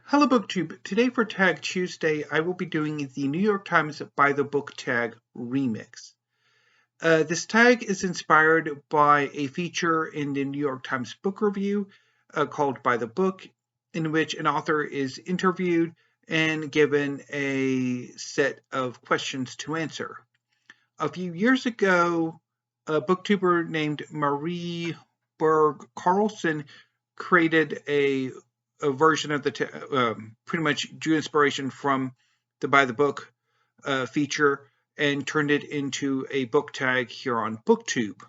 Hello BookTube. Today for Tag Tuesday, I will be doing the New York Times By the Book tag remix. This tag is inspired by a feature in the New York Times Book Review called By the Book, in which an author is interviewed and given a set of questions to answer. A few years ago, a booktuber named Marie Berg Carlson created a version of the pretty much drew inspiration from the By the Book feature and turned it into a book tag here on BookTube.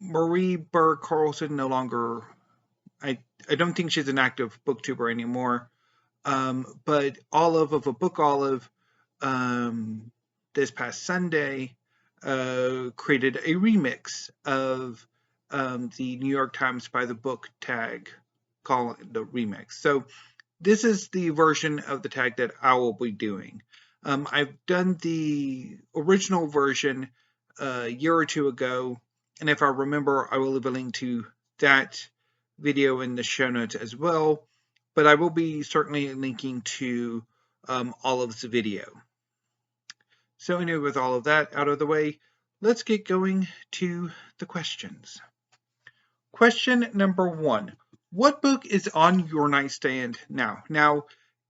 Marie Berg Carlson no longer, I don't think she's an active booktuber anymore, but Olive of a Book Olive this past Sunday created a remix of the New York Times By the Book tag, calling it the remix. So this is the version of the tag that I will be doing. I've done the original version a year or two ago, and if I remember, I will leave a link to that video in the show notes as well, but I will be certainly linking to Olive's video. So anyway, with all of that out of the way, let's get going to the questions. Question number 1. What book is on your nightstand now? Now,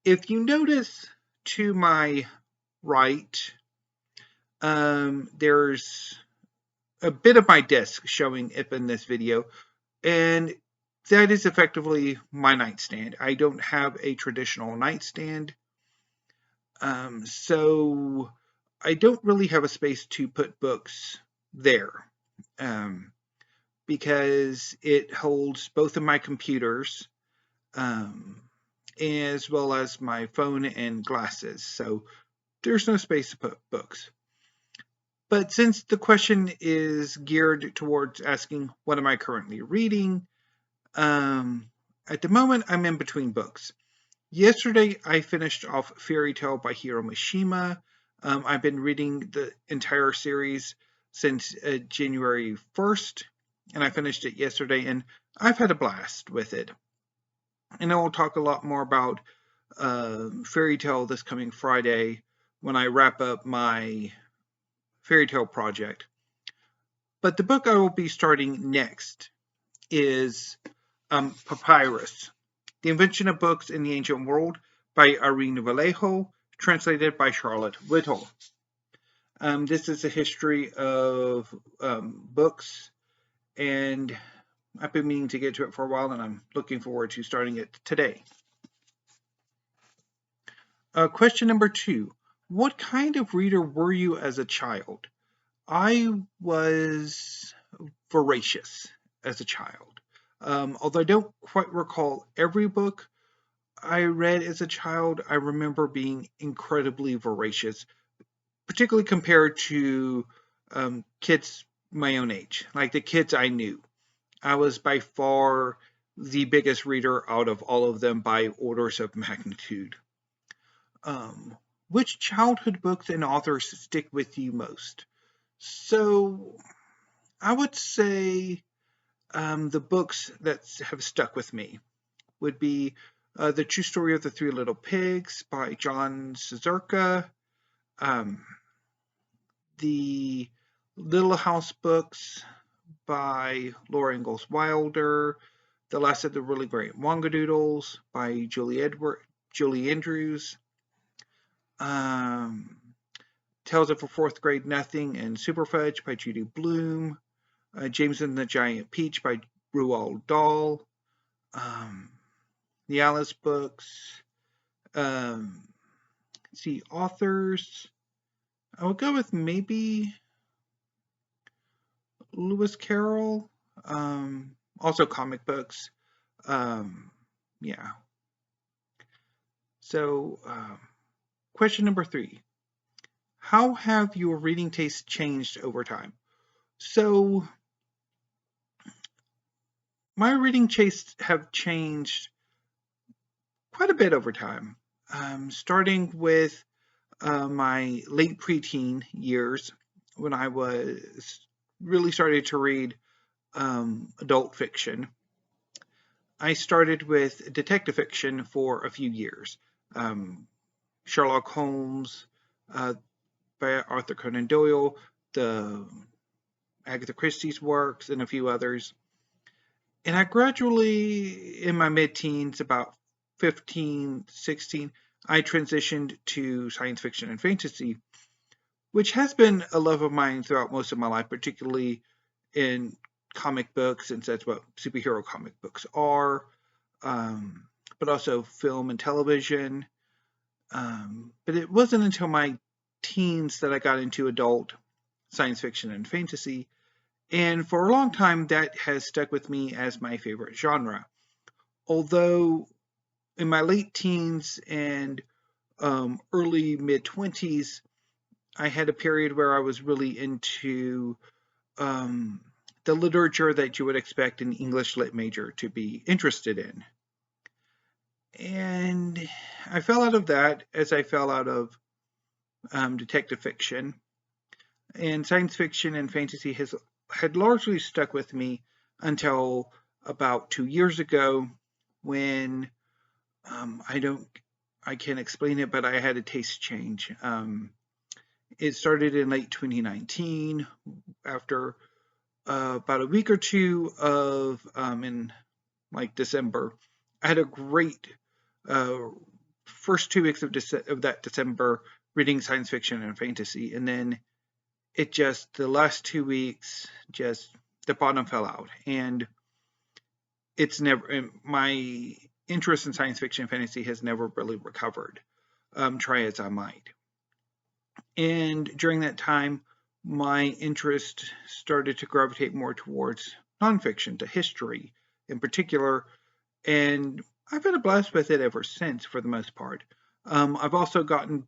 if you notice to my right, there's a bit of my desk showing up in this video, and that is effectively my nightstand. I don't have a traditional nightstand, so I don't really have a space to put books there. Because it holds both of my computers as well as my phone and glasses, so there's no space to put books. But since the question is geared towards asking what am I currently reading, at the moment I'm in between books. Yesterday I finished off Fairy Tale by Hiro Mishima. I've been reading the entire series since January 1st. And I finished it yesterday, and I've had a blast with it. And I will talk a lot more about Fairy Tale this coming Friday when I wrap up my Fairy Tale project. But the book I will be starting next is Papyrus, The Invention of Books in the Ancient World by Irene Vallejo, translated by Charlotte Whittle. This is a history of books, and I've been meaning to get to it for a while, and I'm looking forward to starting it today. Question number 2. What kind of reader were you as a child? I was voracious as a child. Although I don't quite recall every book I read as a child, I remember being incredibly voracious, particularly compared to kids my own age, like the kids I knew. I was by far the biggest reader out of all of them by orders of magnitude. Which childhood books and authors stick with you most? So I would say the books that have stuck with me would be The True Story of the Three Little Pigs by John Sazurka, the Little House books by Laura Ingalls Wilder, The Last of the Really Great Wangadoodles by Julie Andrews, Tales of a Fourth Grade Nothing and Superfudge by Judy Blume, James and the Giant Peach by Roald Dahl, the Alice books. See, authors. I would go with maybe Lewis Carroll, also comic books. Yeah. So, question number 3. How have your reading tastes changed over time? So, my reading tastes have changed quite a bit over time, starting with my late preteen years when I was really started to read adult fiction. I started with detective fiction for a few years. Sherlock Holmes uh, by Arthur Conan Doyle, the Agatha Christie's works, and a few others. And I gradually, in my mid-teens, about 15, 16, I transitioned to science fiction and fantasy, which has been a love of mine throughout most of my life, particularly in comic books, since that's what superhero comic books are, but also film and television. But it wasn't until my teens that I got into adult science fiction and fantasy. And for a long time, that has stuck with me as my favorite genre. Although in my late teens and early mid 20s, I had a period where I was really into um, the literature that you would expect an English lit major to be interested in. And I fell out of that as I fell out of detective fiction. And science fiction and fantasy had largely stuck with me until about 2 years ago when I can't explain it, but I had a taste change. It started in late 2019 after about a week or two of in like December. I had a great uh, first 2 weeks of that December reading science fiction and fantasy, and then it just the last 2 weeks just the bottom fell out, and it's never my interest in science fiction and fantasy has never really recovered. Try as I might. And during that time, my interest started to gravitate more towards nonfiction, to history in particular, and I've had a blast with it ever since, for the most part. I've also gotten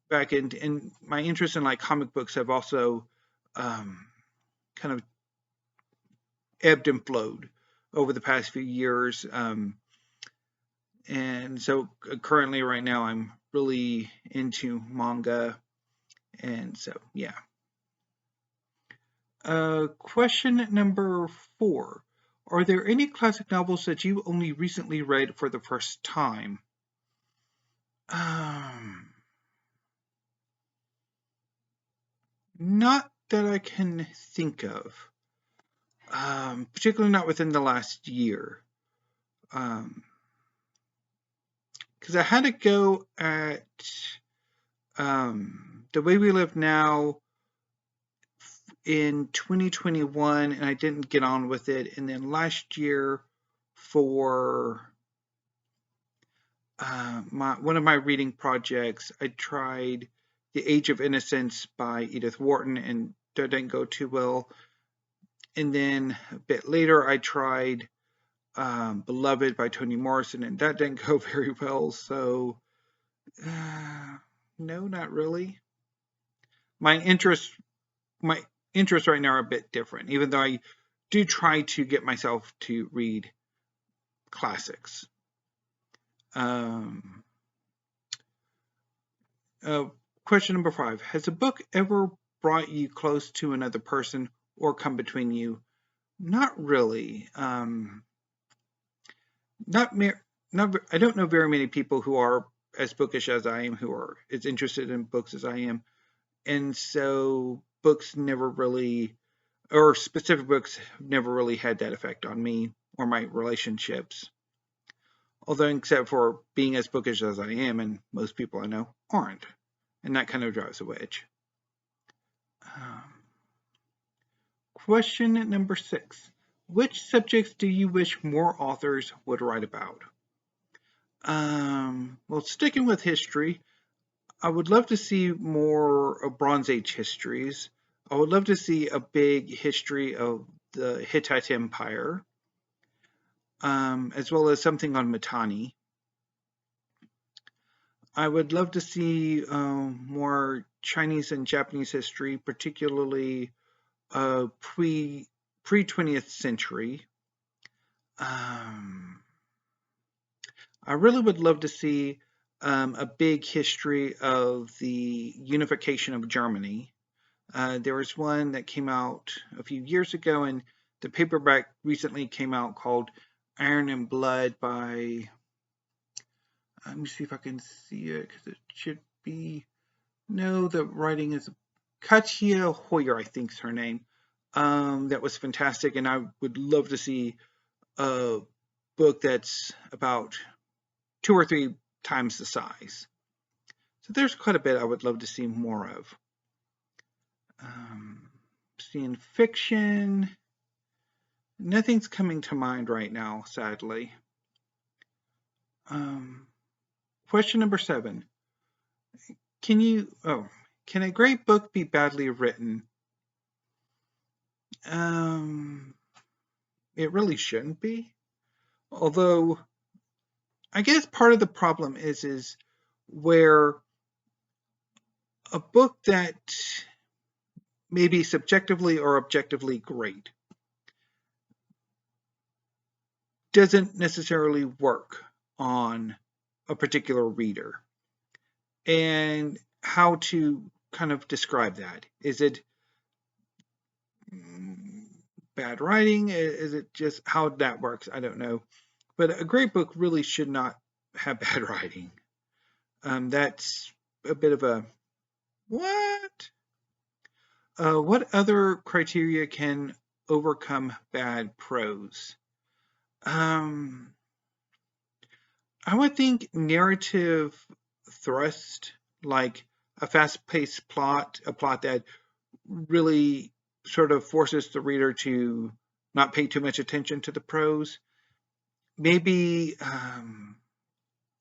back into, and my interest in like comic books have also um, kind of ebbed and flowed over the past few years. And so currently, right now, I'm really into manga, and so yeah. Question number 4. Are there any classic novels that you only recently read for the first time? Not that I can think of, particularly not within the last year. Because I had to go at The Way We Live Now in 2021, and I didn't get on with it. And then last year for one of my reading projects, I tried The Age of Innocence by Edith Wharton, and that didn't go too well. And then a bit later, I tried Beloved by Toni Morrison, and that didn't go very well. So, no, not really. My interests right now are a bit different, even though I do try to get myself to read classics. Question number 5. Has a book ever brought you close to another person or come between you? Not really. Not I don't know very many people who are as bookish as I am, who are as interested in books as I am. And so books never really, or specific books never really had that effect on me or my relationships. Although, except for being as bookish as I am, and most people I know aren't. And that kind of drives a wedge. Question number 6. Which subjects do you wish more authors would write about? Well, sticking with history, I would love to see more Bronze Age histories. I would love to see a big history of the Hittite Empire, as well as something on Mitanni. I would love to see more Chinese and Japanese history, particularly pre 20th century. I really would love to see a big history of the unification of Germany. There was one that came out a few years ago, and the paperback recently came out called Iron and Blood by, let me see if I can see it, because it should be, no, the writing is Katia Hoyer, I think is her name. That was fantastic, and I would love to see a book that's about 2 or 3 times the size. So there's quite a bit I would love to see more of. Seeing fiction, nothing's coming to mind right now, sadly. Question number 7. Can a great book be badly written? It really shouldn't be. Although, I guess part of the problem is where a book that may be subjectively or objectively great doesn't necessarily work on a particular reader. And how to kind of describe that? Is it bad writing? Is it just how that works? I don't know. But a great book really should not have bad writing. That's a bit of a what? What other criteria can overcome bad prose? I would think narrative thrust, like a fast-paced plot, a plot that really sort of forces the reader to not pay too much attention to the prose. Maybe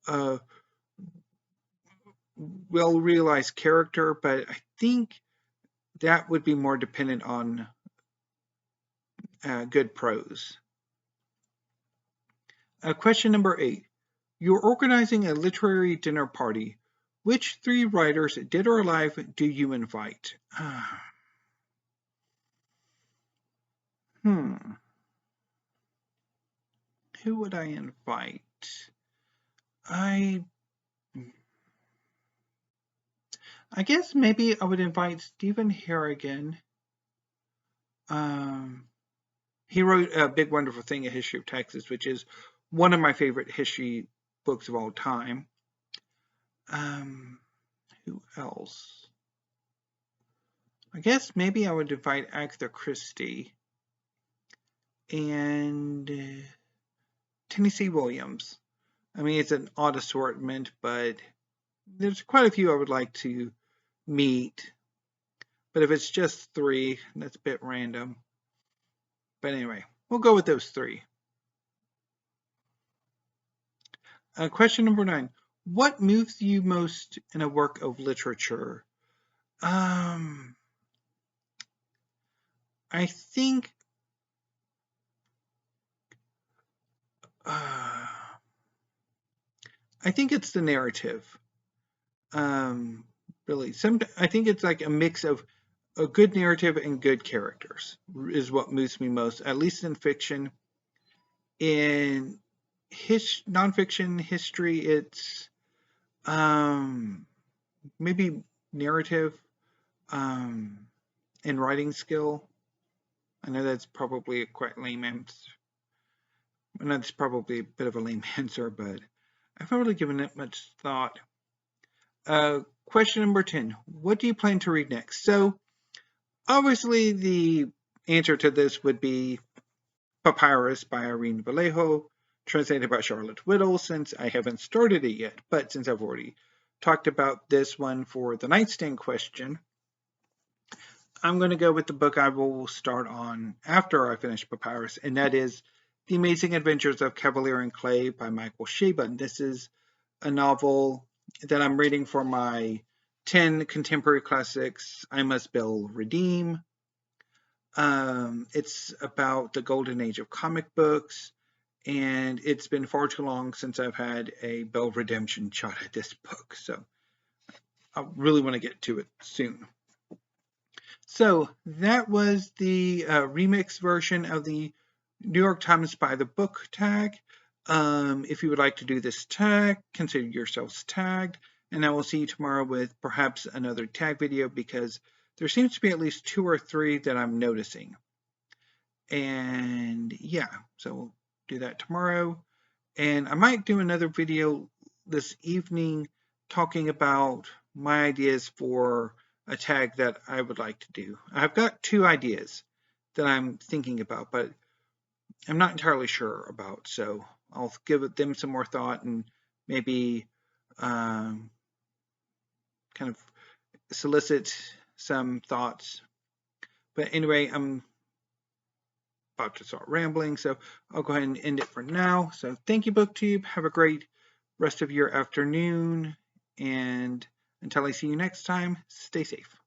a well-realized character, but I think that would be more dependent on good prose. Question number 8. You're organizing a literary dinner party. Which 3 writers, dead or alive, do you invite? Who would I invite? I guess maybe I would invite Stephen Harrigan. He wrote A Big Wonderful Thing, A History of Texas, which is one of my favorite history books of all time. Who else? I guess maybe I would invite Agatha Christie and Tennessee Williams. I mean, it's an odd assortment, but there's quite a few I would like to meet. But if it's just 3, that's a bit random. But anyway, we'll go with those 3. Question number 9. What moves you most in a work of literature? I think it's the narrative. Really, I think it's like a mix of a good narrative and good characters is what moves me most, at least in fiction. In nonfiction history, it's maybe narrative and writing skill. I know that's probably a quite lame answer. I know that's probably a bit of a lame answer, but I haven't really given it much thought. Question number 10. What do you plan to read next? So, obviously, the answer to this would be Papyrus by Irene Vallejo, translated by Charlotte Whittle, since I haven't started it yet. But since I've already talked about this one for the nightstand question, I'm going to go with the book I will start on after I finish Papyrus, and that is The Amazing Adventures of Cavalier and Clay by Michael Chabon. This is a novel that I'm reading for my 10 contemporary classics I Must Bell Redeem. It's about the golden age of comic books, and it's been far too long since I've had a Bell redemption shot at this book, so I really want to get to it soon. So that was the remix version of the New York Times by the Book tag. If you would like to do this tag, consider yourselves tagged, and I will see you tomorrow with perhaps another tag video, because there seems to be at least 2 or 3 that I'm noticing. And yeah, so do that tomorrow. And I might do another video this evening talking about my ideas for a tag that I would like to do. I've got 2 ideas that I'm thinking about, but I'm not entirely sure about. So I'll give them some more thought and maybe kind of solicit some thoughts. But anyway, I'm about to start rambling, so I'll go ahead and end it for now. So thank you, BookTube. Have a great rest of your afternoon, and until I see you next time, stay safe.